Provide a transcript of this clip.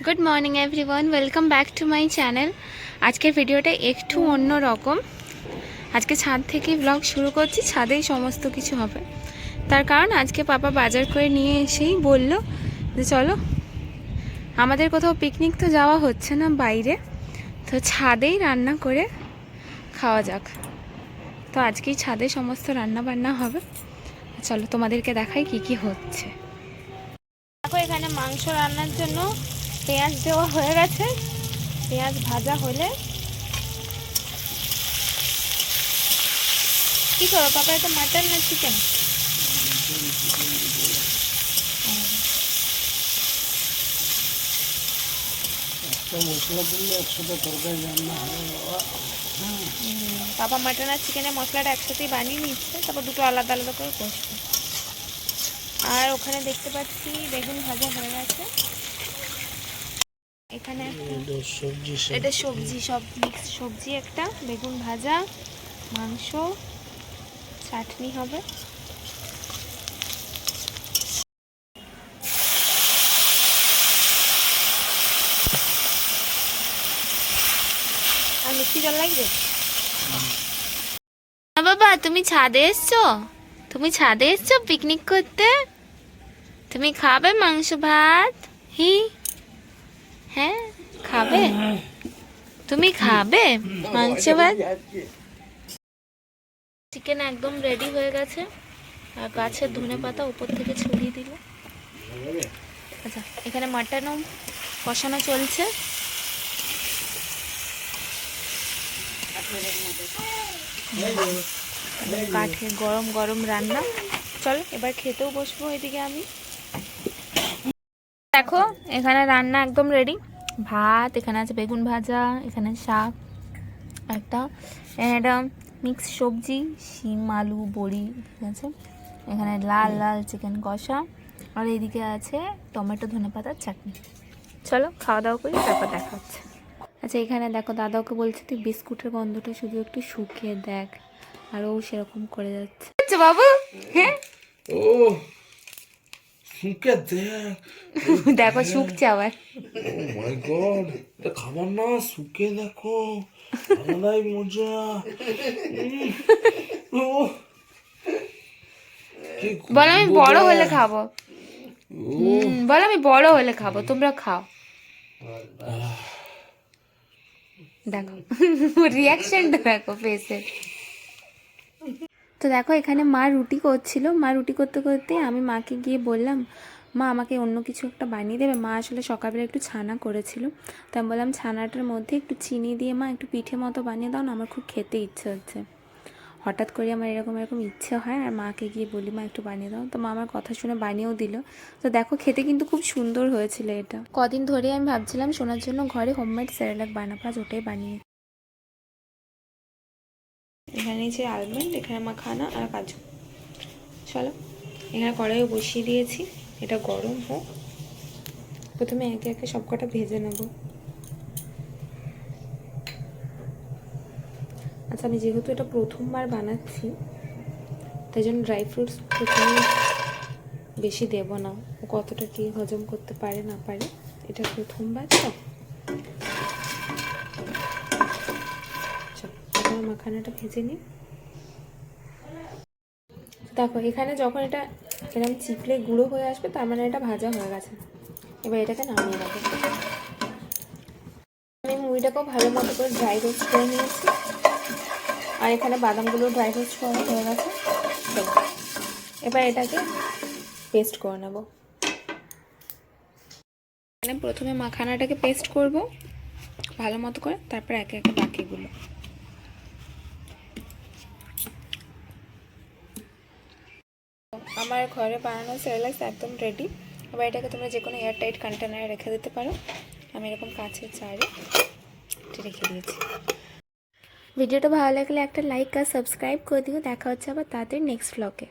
Good morning everyone, welcome back to my channel. আজকের ভিডিওটা একটু অন্য রকম। আজকে ছাদ থেকে ব্লগ শুরু করছি, ছাদেই সমস্ত কিছু হবে। তার কারণ আজকে পাপা বাজার করে নিয়ে এসেই বলল যে চলো, আমাদের কোথাও পিকনিক তো যাওয়া হচ্ছে না বাইরে, তো ছাদেই রান্না করে খাওয়া যাক। তো আজকেই ছাদে সমস্ত রান্না বান্না হবে। চলো তোমাদেরকে দেখাই কি কি হচ্ছে। দেখো, এখানে মাংস রান্নার জন্য পেঁয়াজ দেওয়া হয়ে গেছে। পেঁয়াজ ভাজা হলে কি করো পাপা? এটা মাটন না চিকেন? পাপা মাটন আর চিকেনের মশলাটা একসাথেই বানিয়ে নিচ্ছে, তারপর দুটো আলাদা আলাদা করে কষবে। আর ওখানে দেখতে পাচ্ছি বেগুন ভাজা হয়ে গেছে। এখানে এটা সবজি, সব মিক্স সবজি, একটা বেগুন ভাজা, মাংস, চাটনি হবে। আর মিষ্টি জল লাগবে? বাবা, তুমি ছাদে এসছো? তুমি ছাদে এসছো পিকনিক করতে? তুমি খাবে মাংস ভাত? হি হ্যাঁ, খাবে? তুমি খাবে মাংস ভাত? চিকেন একদম রেডি হয়ে গেছে, আর গাছের ধনে পাতা উপর থেকে ছড়িয়ে দিল। আচ্ছা, এখানে মাটনও কষানো চলছে। কাঠে গরম গরম রান্না। চলো এবার খেতেও বসবো। এদিকে আমি দেখো, এখানে রান্না একদম রেডি। ভাত, এখানে আছে বেগুন ভাজা, এখানে শাক একটা, এটা মিক্স সবজি, শিম আলু বড়ি, ঠিক আছে। এখানে লাল লাল চিকেন কষা, আর এইদিকে আছে টমেটো ধনেপাতার চাটনি। চলো খাওয়া দাওয়া করি, তারপর দেখা হচ্ছে। আচ্ছা, এখানে দেখো, দাদাকে বলছে তুই বিস্কুটের গন্ধটা শুধু একটু শুকিয়ে দেখ, আর ও সেরকম করে যাচ্ছে। আচ্ছা বাবু, হ্যাঁ ও শুকে দেখ, দেখো শুকছে আবার। ও মাই গড, এটা খাবার না, শুকে দেখো, আলাদাই মজা। ও বল আমি বড় হলে খাবো। বল আমি বড় হলে খাবো, তোমরা খাও। দেখো রিয়াকশনটা দেখো ফেসের। তো দেখো, এখানে মা রুটি করছিল। মা রুটি করতে করতে আমি মাকে গিয়ে বললাম, মা আমাকে অন্য কিছু একটা বানিয়ে দেবে। মা আসলে সকালবেলা একটু ছানা করেছিল, তো আমি বললাম ছানাটার মধ্যে একটু চিনি দিয়ে মা একটু পিঠে মতো বানিয়ে দাও না, আমার খুব খেতে ইচ্ছে হচ্ছে। হঠাৎ করে আমার এরকম ইচ্ছে হয়, আর মাকে গিয়ে বলি মা একটু বানিয়ে দাও, তো মা আমার কথা শুনে বানিয়েও দিল। তো দেখো, খেতে কিন্তু খুব সুন্দর হয়েছিল। এটা কদিন ধরে আমি ভাবছিলাম শোনার জন্য ঘরে হোমমেড সেরেলাক বানাবো, আজ ওটাই বানিয়ে। এখানে যে আলমন্ড, এখানে মাখানা আর কাজু। চলো এখানে কড়াইও বসিয়ে দিয়েছি, এটা গরম হোক। প্রথমে একে একে সব কটা ভেজে নেব। আচ্ছা, আমি যেহেতু এটা প্রথমবার বানাচ্ছি, তাই জন্য ড্রাই ফ্রুটস প্রথমে বেশি দেব না, ও কতটা কি হজম করতে পারে না পারে, এটা প্রথমবার তো। চলো মাখানাটা ভেজে নিই। দেখো, এখানে যখন এটা এরকম চিপলে গুঁড়ো হয়ে আসবে, তার মানে এটা ভাজা হয়ে গেছে। এবার এটাকে নামিয়ে নেবো। আমি মুড়িটাকেও ভালো মতো করে ড্রাই রোস্ট করে নিয়েছি, আর এখানে বাদামগুলো ড্রাই রোস্ট করা হয়ে গেছে। এবার এটাকে পেস্ট করে নেব। এখানে প্রথমে মাখানাটাকে পেস্ট করব ভালো মতো করে, তারপর একে একে বাকিগুলো। আমার ঘরে বানানো সেরেলাক্স একদম রেডি। এবার এটাকে তোমরা যে কোনো এয়ারটাইট কন্টেনারে রেখে দিতে পারো। আমি এরকম কাঁচের জারে রেখে দিয়েছি। ভিডিওটা ভালো লাগলে একটা লাইক আর সাবস্ক্রাইব করে দিও। দেখা হচ্ছে আবার তাদের নেক্সট ব্লগে।